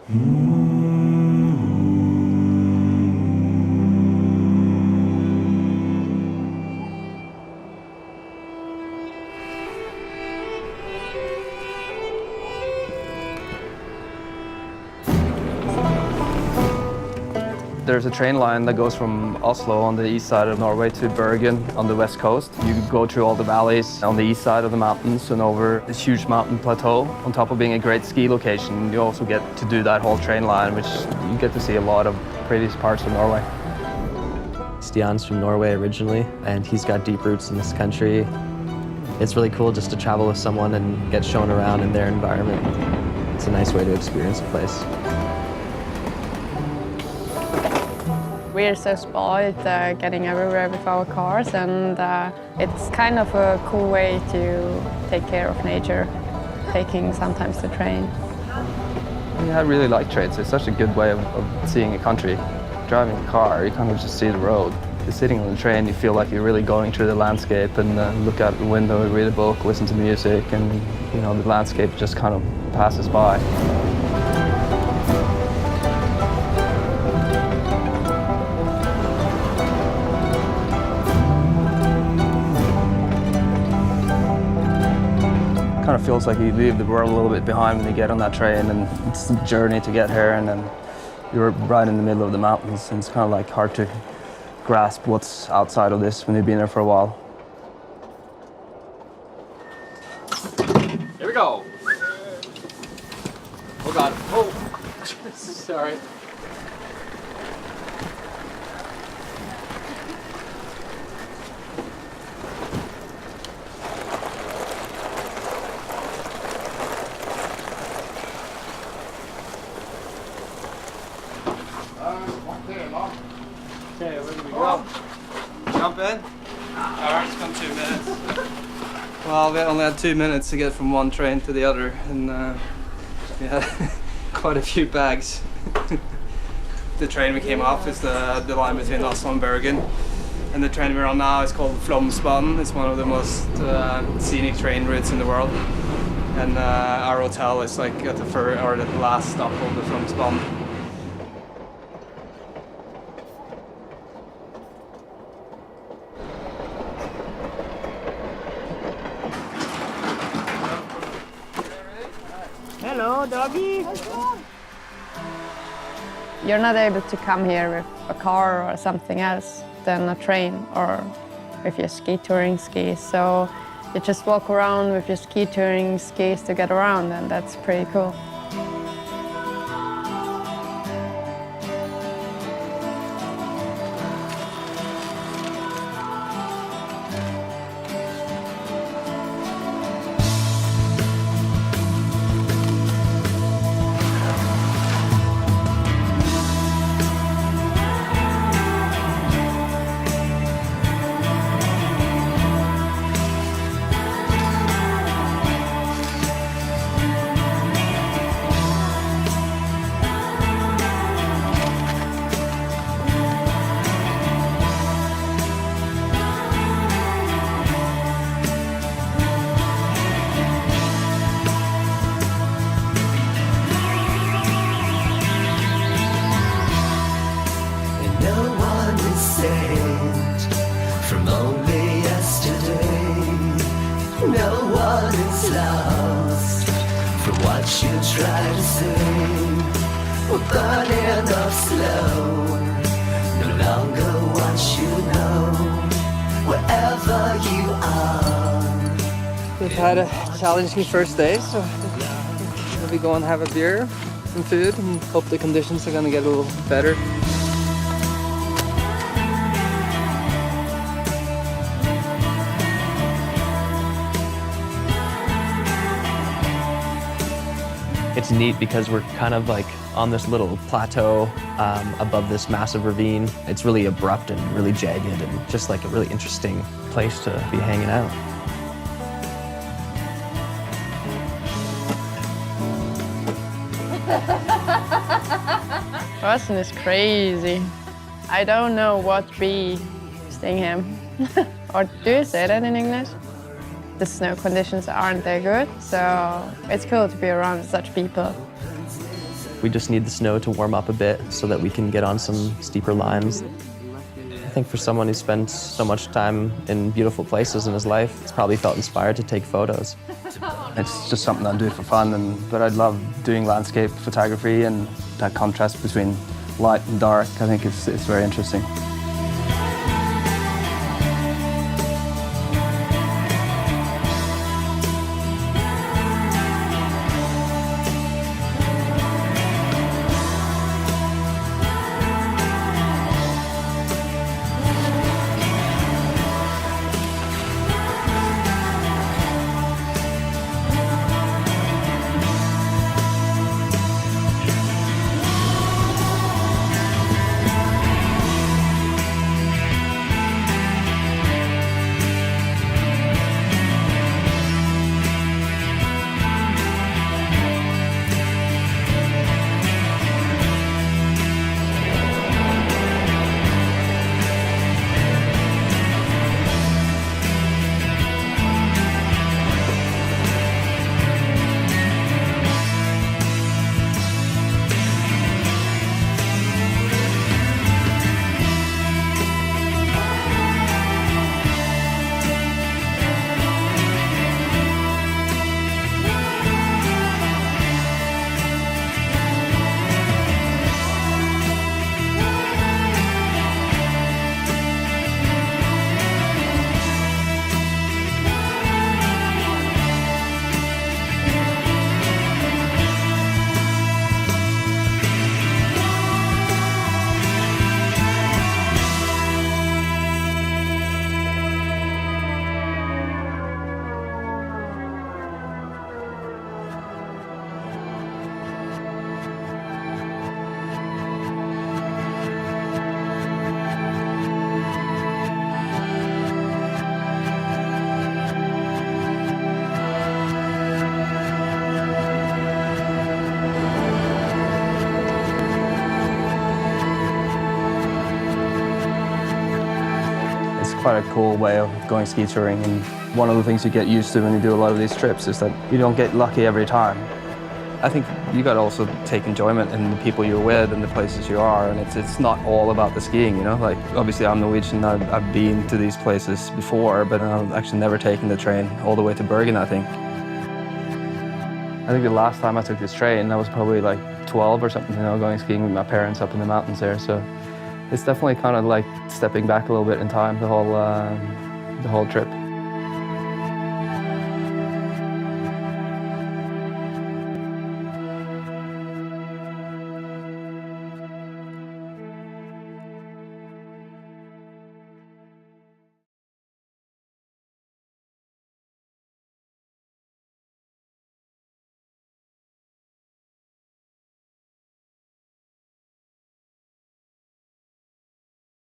There's a train line that goes from Oslo on the east side of Norway to Bergen on the west coast. You go through all the valleys on the east side of the mountains and over this huge mountain plateau. On top of being a great ski location, you also get to do that whole train line, which you get to see a lot of pretty parts of Norway. Stian's from Norway originally, and he's got deep roots in this country. It's really cool just to travel with someone and get shown around in their environment. It's a nice way to experience a place. We're so spoiled getting everywhere with our cars, and it's kind of a cool way to take care of nature, taking sometimes the train. Yeah, I really like trains. It's such a good way of seeing a country. Driving a car, you kind of just see the road. You're sitting on the train, you feel like you're really going through the landscape and look out the window, read a book, listen to music, and you know, the landscape just kind of passes by. Kind of feels like you leave the world a little bit behind when you get on that train, and it's a journey to get here, and then you're right in the middle of the mountains, and it's kind of like hard to grasp what's outside of this when you've been there for a while. Here we go. Oh God. Oh, sorry. Okay, where do we go? Jump in? Alright, it's come 2 minutes. Well, we only had 2 minutes to get from one train to the other, and we had quite a few bags. The train we came off is the line between Oslo and Bergen, and the train we're on now is called Flåmsbanen. It's one of the most scenic train routes in the world, and our hotel is like at the last stop of the Flåmsbanen. Hello, doggy. You're not able to come here with a car or something else than a train or with your ski touring skis. So you just walk around with your ski touring skis to get around, and that's pretty cool. From only yesterday, no one is lost from what you try to say. We're burning up slow, no longer what you know, wherever you are. We've had a challenging first day, so we'll be going to have a beer, some food, and hope the conditions are going to get a little better. It's neat because we're kind of like on this little plateau above this massive ravine. It's really abrupt and really jagged and just like a really interesting place to be hanging out. Ross is crazy. I don't know what bee sting him. Or do you say that in English? The snow conditions aren't that good, so it's cool to be around such people. We just need the snow to warm up a bit so that we can get on some steeper lines. I think for someone who spent so much time in beautiful places in his life, he's probably felt inspired to take photos. It's just something I do for fun, but I love doing landscape photography, and that contrast between light and dark, I think it's very interesting. Quite a cool way of going ski touring, and one of the things you get used to when you do a lot of these trips is that you don't get lucky every time. I think you got to also take enjoyment in the people you're with and the places you are, and it's not all about the skiing, you know. Like, obviously I'm Norwegian, I've been to these places before, but I've actually never taken the train all the way to Bergen, I think. I think the last time I took this train, I was probably like 12 or something, you know, going skiing with my parents up in the mountains there. So it's definitely kind of like stepping back a little bit in time, the whole trip.